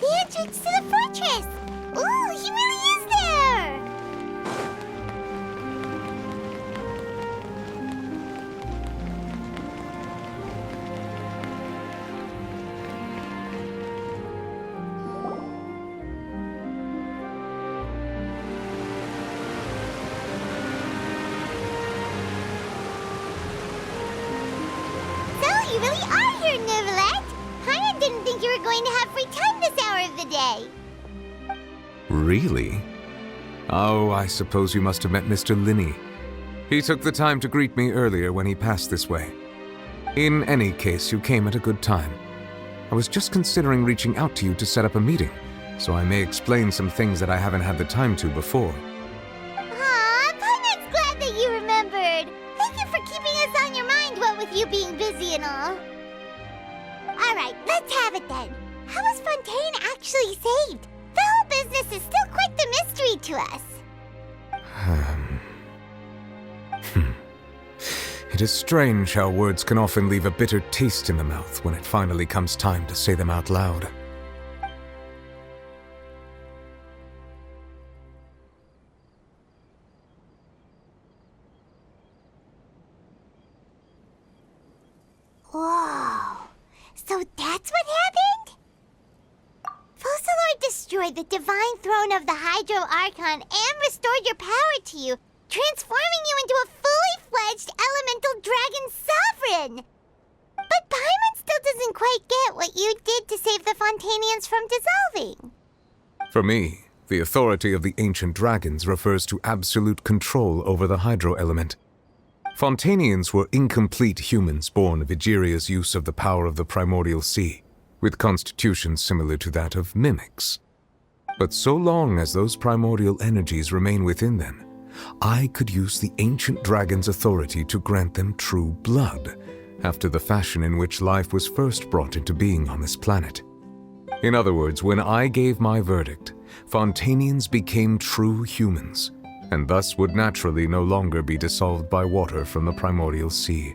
The entrance to the fortress! Ooh, he really is there! So, you really are here, Neuvillette! I didn't think you were going to have free time this hour of the day. Really? Oh, I suppose you must have met Mr. Linney. He took the time to greet me earlier when he passed this way. In any case, you came at a good time. I was just considering reaching out to you to set up a meeting, so I may explain some things that I haven't had the time to before. Aw, Paimon's glad that you remembered. Thank you for keeping us on your mind, what with you being busy and all. Alright, let's have it then. How was Fontaine actually saved? The whole business is still quite the mystery to us. It is strange how words can often leave a bitter taste in the mouth when it finally comes time to say them out loud. Whoa. So that's what happened? Focalor destroyed the divine throne of the Hydro Archon and restored your power to you, transforming you into a fully fledged elemental dragon sovereign. But Paimon still doesn't quite get what you did to save the Fontanians from dissolving. For me, the authority of the ancient dragons refers to absolute control over the hydro element. Fontanians were incomplete humans born of Egeria's use of the power of the primordial sea, with constitutions similar to that of mimics. But so long as those primordial energies remain within them, I could use the ancient dragon's authority to grant them true blood, after the fashion in which life was first brought into being on this planet. In other words, when I gave my verdict, Fontanians became true humans, and thus would naturally no longer be dissolved by water from the primordial sea.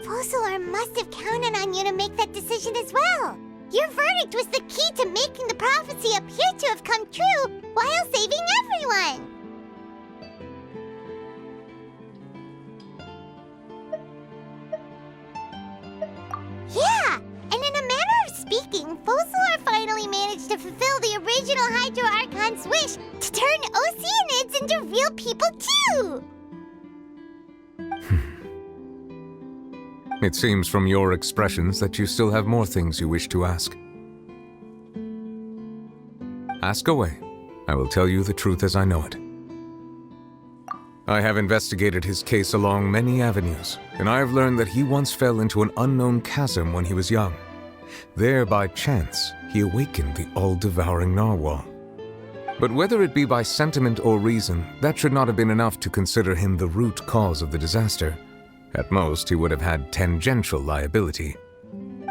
Focalor must have counted on you to make that decision as well. Your verdict was the key to making the prophecy appear to have come true while saving everyone. Yeah, and in a manner of speaking, Focalor finally managed to fulfill the original Hydro Archon's wish to turn Oceanids into real people too! It seems from your expressions that you still have more things you wish to ask. Ask away. I will tell you the truth as I know it. I have investigated his case along many avenues, and I have learned that he once fell into an unknown chasm when he was young. There, by chance, he awakened the all-devouring narwhal. But whether it be by sentiment or reason, that should not have been enough to consider him the root cause of the disaster. At most, he would have had tangential liability.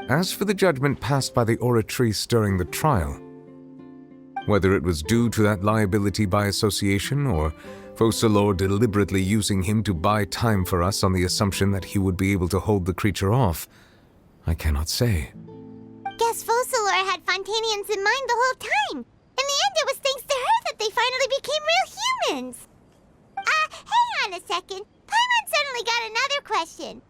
As for the judgment passed by the Oratrice during the trial, whether it was due to that liability by association or Focalor deliberately using him to buy time for us on the assumption that he would be able to hold the creature off, I cannot say. Guess Focalor had Fontanians in mind the whole time. In the end, it was thanks to her that they finally became real humans. Hang on a second. Paimon suddenly got another question.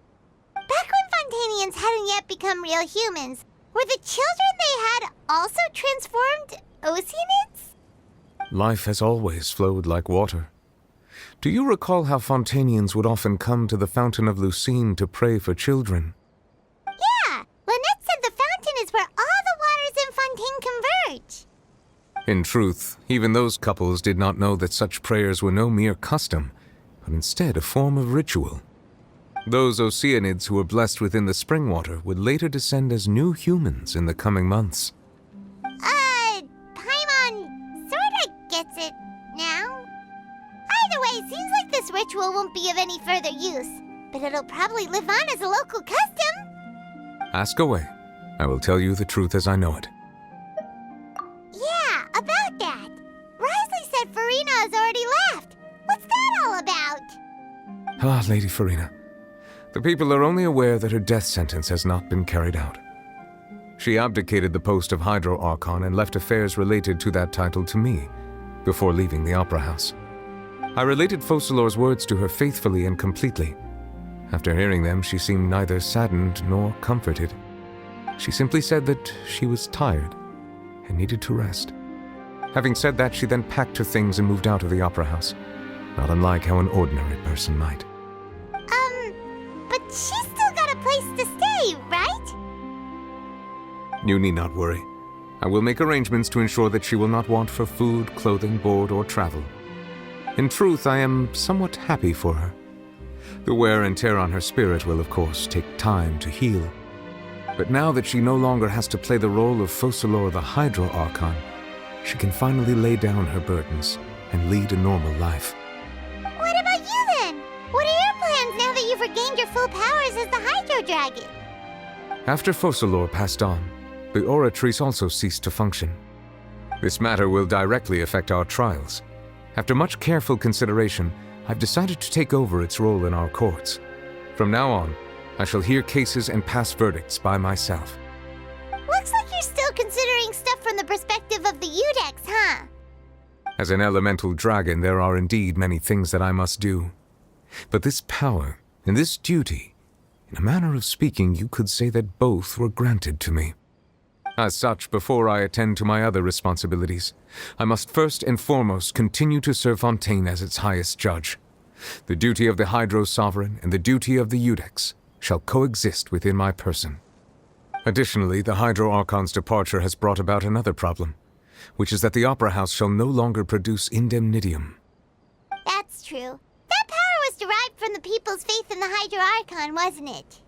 Back when Fontanians hadn't yet become real humans, were the children they had also transformed Oceanids? Life has always flowed like water. Do you recall how Fontanians would often come to the Fountain of Lucine to pray for children? Yeah, Lynette said the fountain is where all the waters in Fontaine converge. In truth, even those couples did not know that such prayers were no mere custom, but instead a form of ritual. Those Oceanids who were blessed within the spring water would later descend as new humans in the coming months. Paimon sorta gets it now. Either way, seems like this ritual won't be of any further use, but it'll probably live on as a local custom. Ask away. I will tell you the truth as I know it. Yeah, about that. Risley said Farina has already left. What's that all about? Ah, Lady Farina. The people are only aware that her death sentence has not been carried out. She abdicated the post of Hydro Archon and left affairs related to that title to me, before leaving the Opera House. I related Focalor's words to her faithfully and completely. After hearing them, she seemed neither saddened nor comforted. She simply said that she was tired and needed to rest. Having said that, she then packed her things and moved out of the Opera House, not unlike how an ordinary person might. But she's still got a place to stay, right? You need not worry. I will make arrangements to ensure that she will not want for food, clothing, board, or travel. In truth, I am somewhat happy for her. The wear and tear on her spirit will, of course, take time to heal. But now that she no longer has to play the role of Focalor the Hydro Archon, she can finally lay down her burdens and lead a normal life. What about you then? What are your plans now that you've regained your full powers as the Hydro Dragon? After Focalor passed on, the Oratrice also ceased to function. This matter will directly affect our trials. After much careful consideration, I've decided to take over its role in our courts. From now on, I shall hear cases and pass verdicts by myself. Looks like you're still considering stuff from the perspective of the Udex, huh? As an elemental dragon, there are indeed many things that I must do. But this power and this duty, in a manner of speaking, you could say that both were granted to me. As such, before I attend to my other responsibilities, I must first and foremost continue to serve Fontaine as its highest judge. The duty of the Hydro Sovereign and the duty of the Udex shall coexist within my person. Additionally, the Hydro Archon's departure has brought about another problem, which is that the Opera House shall no longer produce indemnitium. That's true. That power was derived from the people's faith in the Hydro Archon, wasn't it?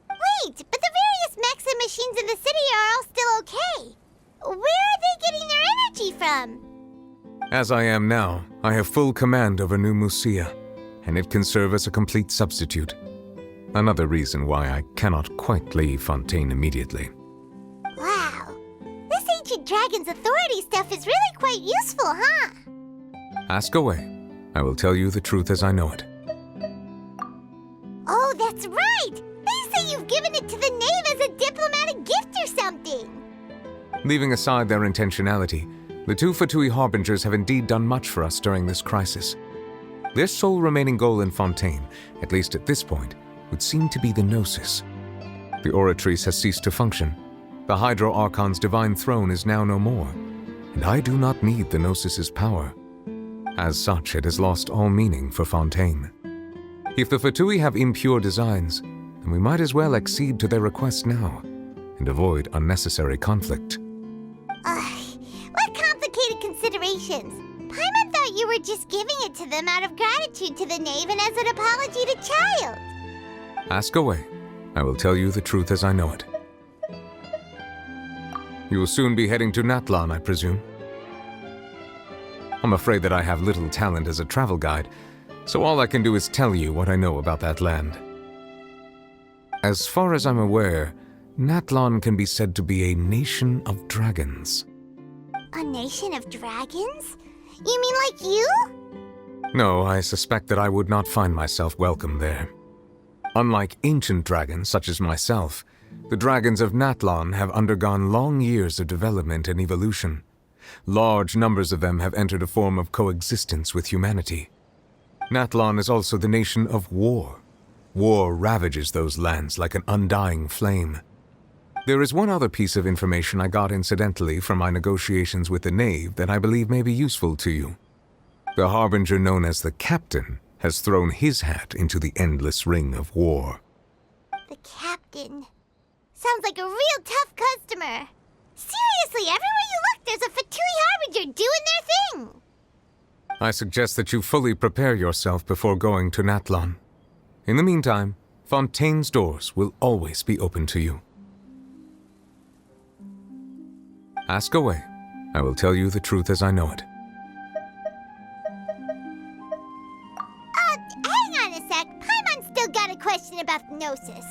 Wait, but the various mechs and machines in the city are all still okay. Where are they getting their energy from? As I am now, I have full command over New Musia, and it can serve as a complete substitute. Another reason why I cannot quite leave Fontaine immediately. Wow. This ancient dragon's authority stuff is really quite useful, huh? Ask away. I will tell you the truth as I know it. Oh, that's right! They say you've given it to the knave as a diplomatic gift or something! Leaving aside their intentionality, the two Fatui Harbingers have indeed done much for us during this crisis. Their sole remaining goal in Fontaine, at least at this point, would seem to be the Gnosis. The Oratrice has ceased to function. The Hydro Archon's divine throne is now no more, and I do not need the Gnosis's power. As such, it has lost all meaning for Fontaine. If the Fatui have impure designs, then we might as well accede to their request now, and avoid unnecessary conflict. What complicated considerations! Paimon thought you were just giving it to them out of gratitude to the knave and as an apology to Child. Ask away. I will tell you the truth as I know it. You will soon be heading to Natlan, I presume. I'm afraid that I have little talent as a travel guide, so all I can do is tell you what I know about that land. As far as I'm aware, Natlan can be said to be a nation of dragons. A nation of dragons? You mean like you? No, I suspect that I would not find myself welcome there. Unlike ancient dragons such as myself, the dragons of Natlan have undergone long years of development and evolution. Large numbers of them have entered a form of coexistence with humanity. Natlan is also the nation of war. War ravages those lands like an undying flame. There is one other piece of information I got incidentally from my negotiations with the knave that I believe may be useful to you. The harbinger known as the Captain has thrown his hat into the endless ring of war. The Captain. Sounds like a real tough customer. Seriously, everywhere you look, there's a Fatui Harbinger doing their thing. I suggest that you fully prepare yourself before going to Natlan. In the meantime, Fontaine's doors will always be open to you. Ask away. I will tell you the truth as I know it. Hang on a sec. Paimon's still got a question about the Gnosis.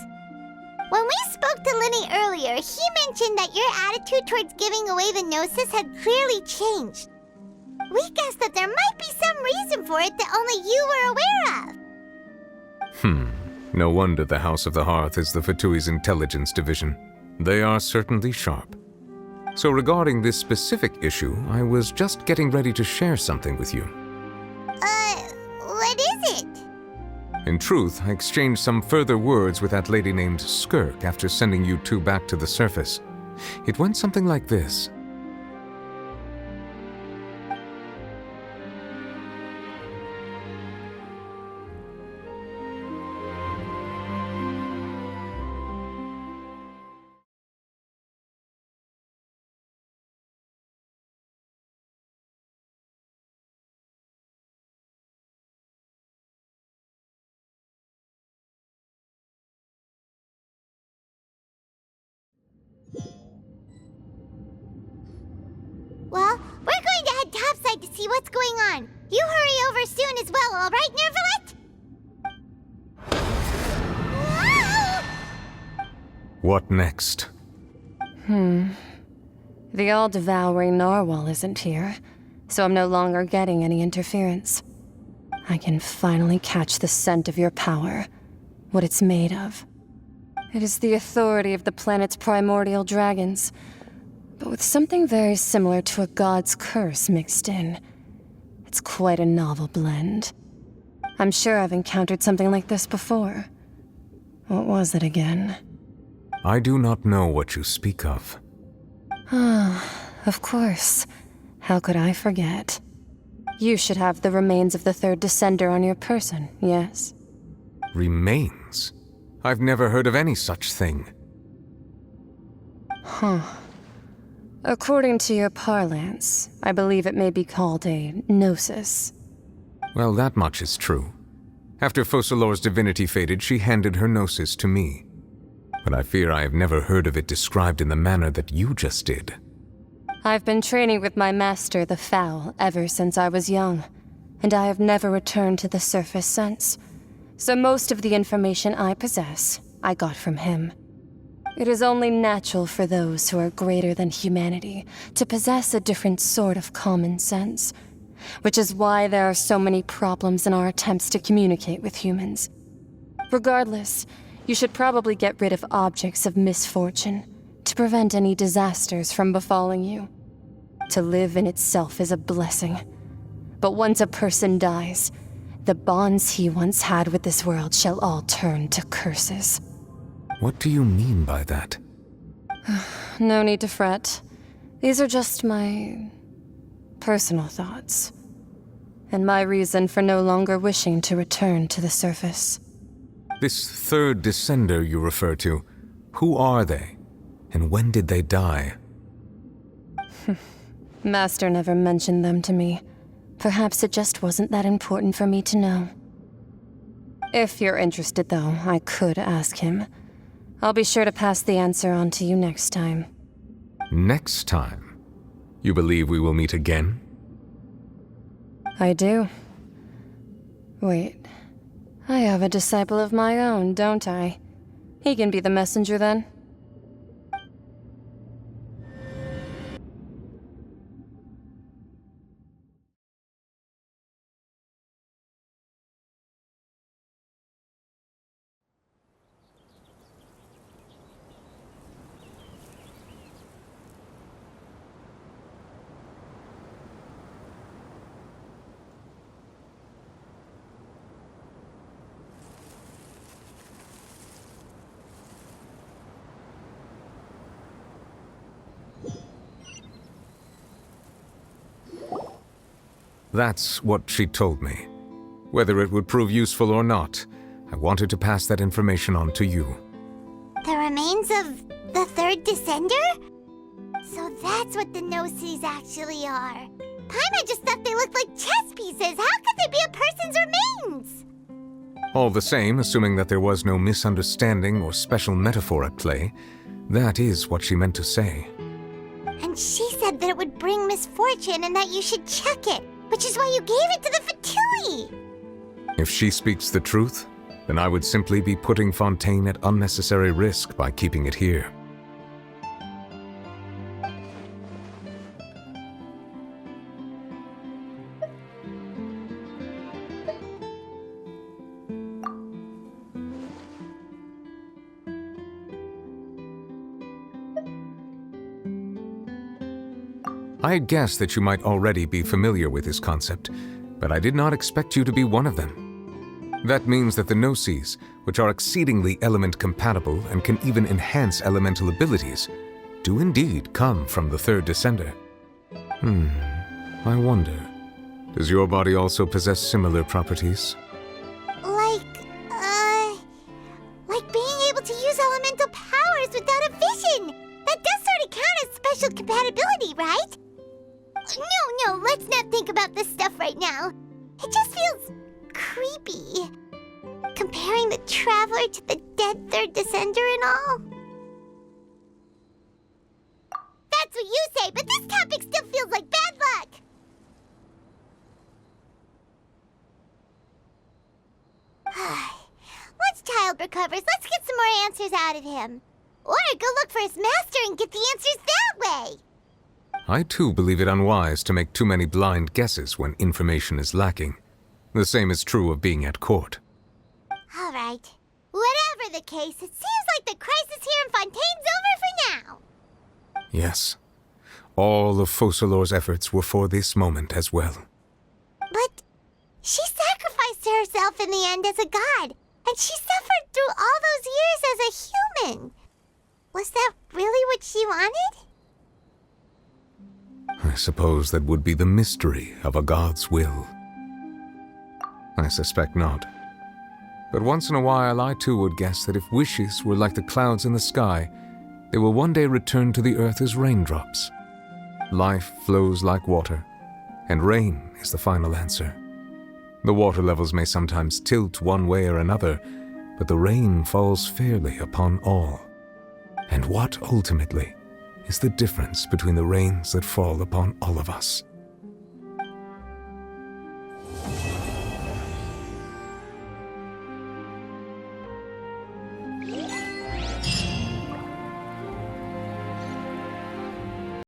When we spoke to Linny earlier, he mentioned that your attitude towards giving away the Gnosis had clearly changed. We guessed that there might be some reason for it that only you were aware of. No wonder the House of the Hearth is the Fatui's intelligence division. They are certainly sharp. So regarding this specific issue, I was just getting ready to share something with you. What is it? In truth, I exchanged some further words with that lady named Skirk after sending you two back to the surface. It went something like this. Well, we're going to head topside to see what's going on. You hurry over soon as well, all right, Nervalet? Whoa! What next? The all-devouring narwhal isn't here, so I'm no longer getting any interference. I can finally catch the scent of your power, what it's made of. It is the authority of the planet's primordial dragons, but with something very similar to a god's curse mixed in. It's quite a novel blend. I'm sure I've encountered something like this before. What was it again? I do not know what you speak of. Of course. How could I forget? You should have the remains of the third descender on your person, yes? Remains? I've never heard of any such thing. According to your parlance, I believe it may be called a gnosis. Well, that much is true. After Focalor's divinity faded, she handed her gnosis to me. But I fear I have never heard of it described in the manner that you just did. I've been training with my master, the Fowl, ever since I was young, and I have never returned to the surface since. So most of the information I possess, I got from him. It is only natural for those who are greater than humanity to possess a different sort of common sense, which is why there are so many problems in our attempts to communicate with humans. Regardless, you should probably get rid of objects of misfortune to prevent any disasters from befalling you. To live in itself is a blessing, but once a person dies, the bonds he once had with this world shall all turn to curses. What do you mean by that? No need to fret. These are just my personal thoughts, and my reason for no longer wishing to return to the surface. This third descender you refer to, who are they? And when did they die? Master never mentioned them to me. Perhaps it just wasn't that important for me to know. If you're interested, though, I could ask him. I'll be sure to pass the answer on to you next time. Next time? You believe we will meet again? I do. Wait. I have a disciple of my own, don't I? He can be the messenger then. That's what she told me. Whether it would prove useful or not, I wanted to pass that information on to you. The remains of the third descender? So that's what the Gnosis actually are. Paimon just thought they looked like chess pieces. How could they be a person's remains? All the same, assuming that there was no misunderstanding or special metaphor at play, that is what she meant to say. And she said that it would bring misfortune and that you should check it, which is why you gave it to the Fatui. If she speaks the truth, then I would simply be putting Fontaine at unnecessary risk by keeping it here. I had guessed that you might already be familiar with this concept, but I did not expect you to be one of them. That means that the Gnosis, which are exceedingly element-compatible and can even enhance elemental abilities, do indeed come from the third descender. I wonder, does your body also possess similar properties? Like being able to use elemental powers without a vision! That does sort of count as special compatibility, right? No, let's not think about this stuff right now. It just feels creepy. Comparing the Traveler to the dead third descender and all. That's what you say, but this topic still feels like bad luck! Once Child recovers, let's get some more answers out of him. Or go look for his master and get the answers that way. I too believe it unwise to make too many blind guesses when information is lacking. The same is true of being at court. All right. Whatever the case, it seems like the crisis here in Fontaine's over for now. Yes. All of Focalor's efforts were for this moment as well. But she sacrificed herself in the end as a god, and she suffered through all those years as a human. Was that really what she wanted? I suppose that would be the mystery of a god's will. I suspect not. But once in a while I too would guess that if wishes were like the clouds in the sky, they will one day return to the earth as raindrops. Life flows like water, and rain is the final answer. The water levels may sometimes tilt one way or another, but the rain falls fairly upon all. And what, ultimately, is the difference between the rains that fall upon all of us?